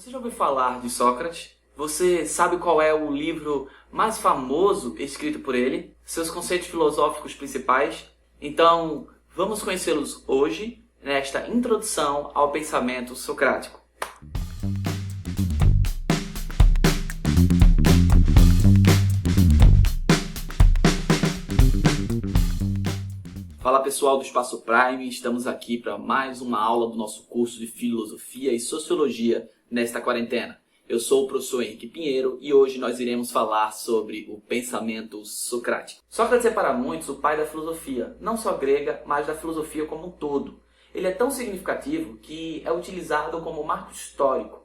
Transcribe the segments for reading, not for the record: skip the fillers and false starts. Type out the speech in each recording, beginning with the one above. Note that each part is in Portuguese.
Você já ouviu falar de Sócrates? Você sabe qual é o livro mais famoso escrito por ele? Seus conceitos filosóficos principais? Então, vamos conhecê-los hoje, nesta introdução ao pensamento socrático. Fala pessoal do Espaço Prime, estamos aqui para mais uma aula do nosso curso de Filosofia e Sociologia nesta quarentena. Eu sou o professor Henrique Pinheiro e hoje nós iremos falar sobre o pensamento socrático. Sócrates é para muitos o pai da filosofia, não só grega, mas da filosofia como um todo. Ele é tão significativo que é utilizado como marco histórico.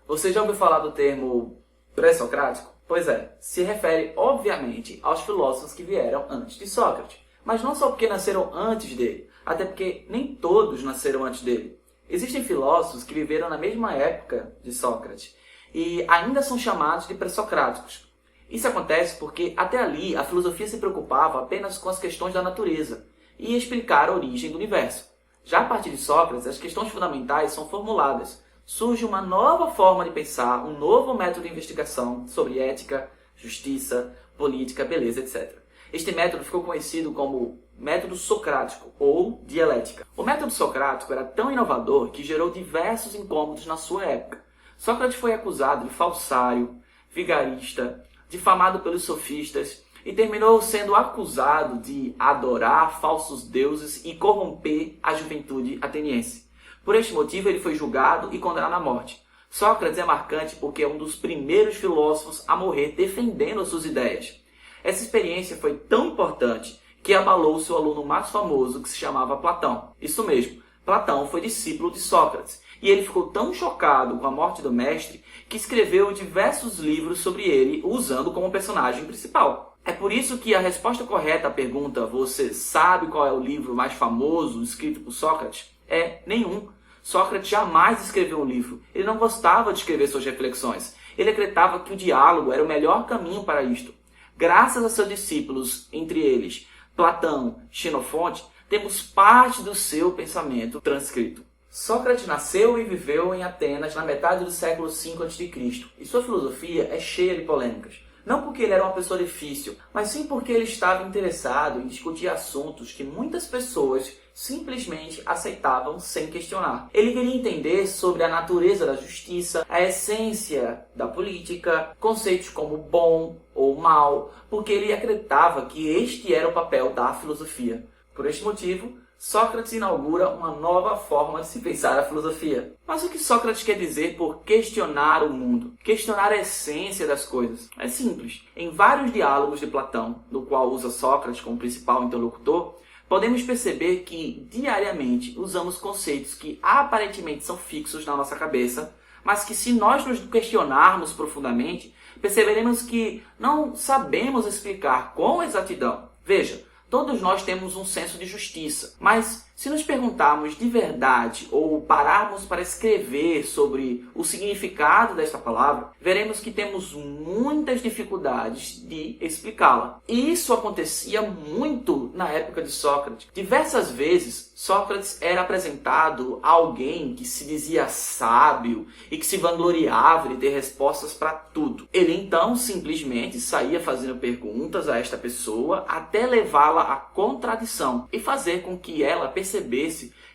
Você já ouviu falar do termo pré-socrático? Pois é, se refere obviamente aos filósofos que vieram antes de Sócrates. Mas não só porque nasceram antes dele, até porque nem todos nasceram antes dele. Existem filósofos que viveram na mesma época de Sócrates e ainda são chamados de pré-socráticos. Isso acontece porque até ali a filosofia se preocupava apenas com as questões da natureza e explicar a origem do universo. Já a partir de Sócrates, as questões fundamentais são formuladas. Surge uma nova forma de pensar, um novo método de investigação sobre ética, justiça, política, beleza, etc. Este método ficou conhecido como método socrático ou dialética. O método socrático era tão inovador que gerou diversos incômodos na sua época. Sócrates foi acusado de falsário, vigarista, difamado pelos sofistas e terminou sendo acusado de adorar falsos deuses e corromper a juventude ateniense. Por este motivo ele foi julgado e condenado à morte. Sócrates é marcante porque é um dos primeiros filósofos a morrer defendendo as suas ideias. Essa experiência foi tão importante que abalou seu aluno mais famoso, que se chamava Platão. Isso mesmo, Platão foi discípulo de Sócrates, e ele ficou tão chocado com a morte do mestre que escreveu diversos livros sobre ele, usando como personagem principal. É por isso que a resposta correta à pergunta "Você sabe qual é o livro mais famoso escrito por Sócrates?" é nenhum. Sócrates jamais escreveu um livro. Ele não gostava de escrever suas reflexões. Ele acreditava que o diálogo era o melhor caminho para isto. Graças a seus discípulos, entre eles Platão e Xenofonte, temos parte do seu pensamento transcrito. Sócrates nasceu e viveu em Atenas na metade do século V a.C. e sua filosofia é cheia de polêmicas. Não porque ele era uma pessoa difícil, mas sim porque ele estava interessado em discutir assuntos que muitas pessoas simplesmente aceitavam sem questionar. Ele queria entender sobre a natureza da justiça, a essência da política, conceitos como bom ou mal, porque ele acreditava que este era o papel da filosofia. Por este motivo, Sócrates inaugura uma nova forma de se pensar a filosofia. Mas o que Sócrates quer dizer por questionar o mundo? Questionar a essência das coisas. É simples. Em vários diálogos de Platão, no qual usa Sócrates como principal interlocutor, podemos perceber que, diariamente, usamos conceitos que aparentemente são fixos na nossa cabeça, mas que, se nós nos questionarmos profundamente, perceberemos que não sabemos explicar com exatidão. Veja, todos nós temos um senso de justiça, mas se nos perguntarmos de verdade ou pararmos para escrever sobre o significado desta palavra, veremos que temos muitas dificuldades de explicá-la. E isso acontecia muito na época de Sócrates. Diversas vezes, Sócrates era apresentado a alguém que se dizia sábio e que se vangloriava de ter respostas para tudo. Ele então simplesmente saía fazendo perguntas a esta pessoa até levá-la à contradição e fazer com que ela percebesse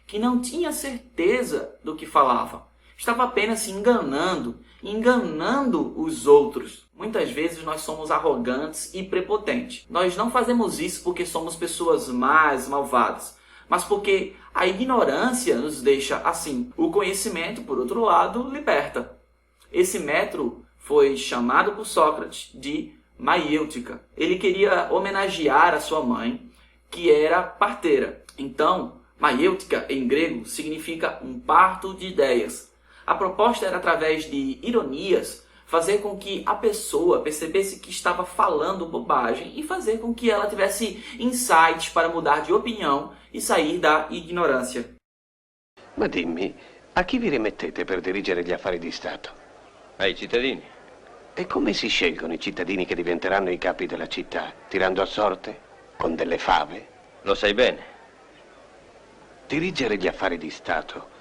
que não tinha certeza do que falava. Estava apenas se enganando os outros. Muitas vezes nós somos arrogantes e prepotentes. Nós não fazemos isso porque somos pessoas más, malvadas, mas porque a ignorância nos deixa assim. O conhecimento, por outro lado, liberta. Esse método foi chamado por Sócrates de maiêutica. Ele queria homenagear a sua mãe, que era parteira. Então, maiêutica em grego significa um parto de ideias. A proposta era, através de ironias, fazer com que a pessoa percebesse que estava falando bobagem e fazer com que ela tivesse insights para mudar de opinião e sair da ignorância. Ma dimmi, a chi vi rimettete per dirigere gli affari di Stato? Ai cittadini. E come si scelgono i cittadini che diventeranno i capi della città? Tirando a sorte? Con delle fave? Lo sai bene. Dirigere gli affari di Stato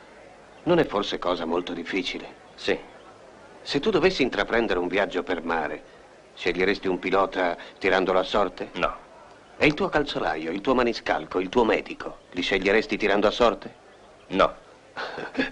non è forse cosa molto difficile? Sì. Se tu dovessi intraprendere un viaggio per mare, sceglieresti un pilota tirandolo a sorte? No. E il tuo calzolaio, il tuo maniscalco, il tuo medico, li sceglieresti tirando a sorte? No.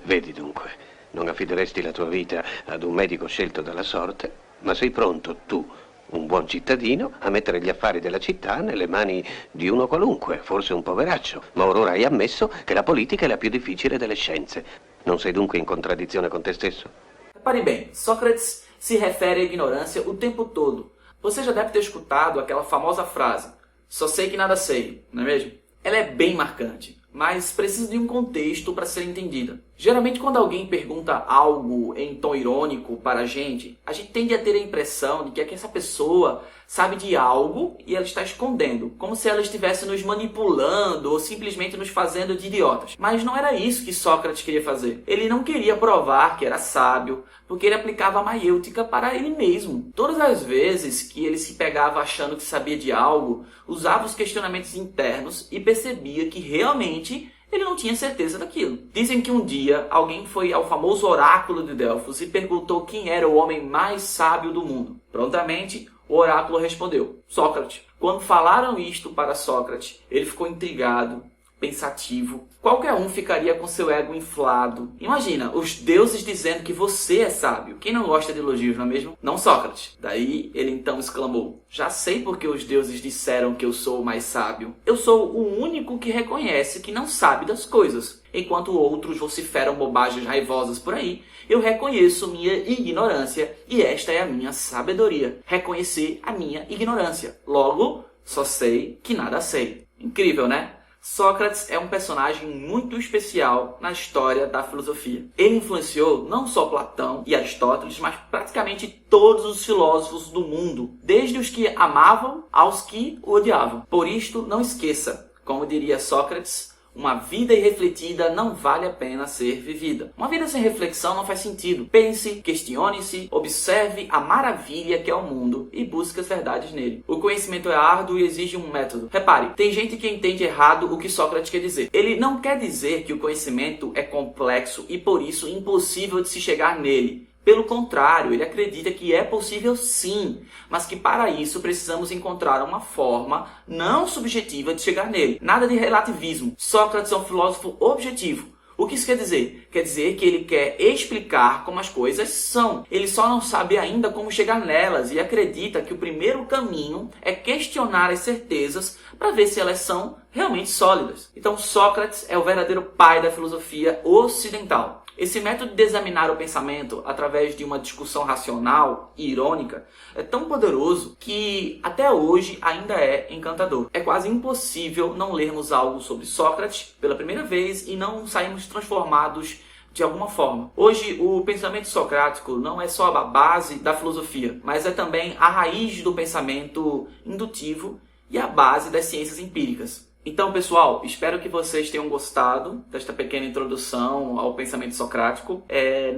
Vedi dunque, non affideresti la tua vita ad un medico scelto dalla sorte, ma sei pronto tu, un buon cittadino, a mettere gli affari della città nelle mani di uno qualunque, forse un poveraccio. Ma ora hai ammesso che la politica è la più difficile delle scienze. Non sei dunque in contraddizione con te stesso? Repare bem, Sócrates se refere à ignorância o tempo todo. Você já deve ter escutado aquela famosa frase, só sei que nada sei, não é mesmo? Ela é bem marcante, mas precisa de um contexto para ser entendida. Geralmente, quando alguém pergunta algo em tom irônico para a gente tende a ter a impressão de que essa pessoa sabe de algo e ela está escondendo, como se ela estivesse nos manipulando ou simplesmente nos fazendo de idiotas. Mas não era isso que Sócrates queria fazer. Ele não queria provar que era sábio, porque ele aplicava a maiêutica para ele mesmo. Todas as vezes que ele se pegava achando que sabia de algo, usava os questionamentos internos e percebia que realmente ele não tinha certeza daquilo. Dizem que um dia alguém foi ao famoso oráculo de Delfos e perguntou quem era o homem mais sábio do mundo. Prontamente, o oráculo respondeu: Sócrates. Quando falaram isto para Sócrates, ele ficou intrigado, pensativo. Qualquer um ficaria com seu ego inflado. Imagina, os deuses dizendo que você é sábio. Quem não gosta de elogios, não é mesmo? Não Sócrates. Daí ele então exclamou: já sei porque os deuses disseram que eu sou o mais sábio. Eu sou o único que reconhece que não sabe das coisas. Enquanto outros vociferam bobagens raivosas por aí, eu reconheço minha ignorância e esta é a minha sabedoria. Reconhecer a minha ignorância. Logo, só sei que nada sei. Incrível, né? Sócrates é um personagem muito especial na história da filosofia. Ele influenciou não só Platão e Aristóteles, mas praticamente todos os filósofos do mundo, desde os que amavam aos que o odiavam. Por isto, não esqueça, como diria Sócrates, uma vida irrefletida não vale a pena ser vivida. Uma vida sem reflexão não faz sentido. Pense, questione-se, observe a maravilha que é o mundo e busque as verdades nele. O conhecimento é árduo e exige um método. Repare, tem gente que entende errado o que Sócrates quer dizer. Ele não quer dizer que o conhecimento é complexo e por isso impossível de se chegar nele. Pelo contrário, ele acredita que é possível sim, mas que para isso precisamos encontrar uma forma não subjetiva de chegar nele. Nada de relativismo. Sócrates é um filósofo objetivo. O que isso quer dizer? Quer dizer que ele quer explicar como as coisas são. Ele só não sabe ainda como chegar nelas e acredita que o primeiro caminho é questionar as certezas para ver se elas são realmente sólidas. Então Sócrates é o verdadeiro pai da filosofia ocidental. Esse método de examinar o pensamento através de uma discussão racional e irônica é tão poderoso que até hoje ainda é encantador. É quase impossível não lermos algo sobre Sócrates pela primeira vez e não sairmos transformados de alguma forma. Hoje, o pensamento socrático não é só a base da filosofia, mas é também a raiz do pensamento indutivo e a base das ciências empíricas. Então, pessoal, espero que vocês tenham gostado desta pequena introdução ao pensamento socrático.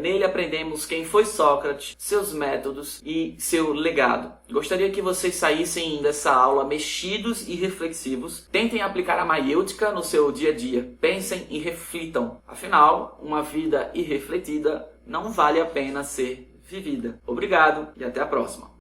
Nele aprendemos quem foi Sócrates, seus métodos e seu legado. Gostaria que vocês saíssem dessa aula mexidos e reflexivos. Tentem aplicar a maiêutica no seu dia a dia. Pensem e reflitam. Afinal, uma vida irrefletida não vale a pena ser vivida. Obrigado e até a próxima.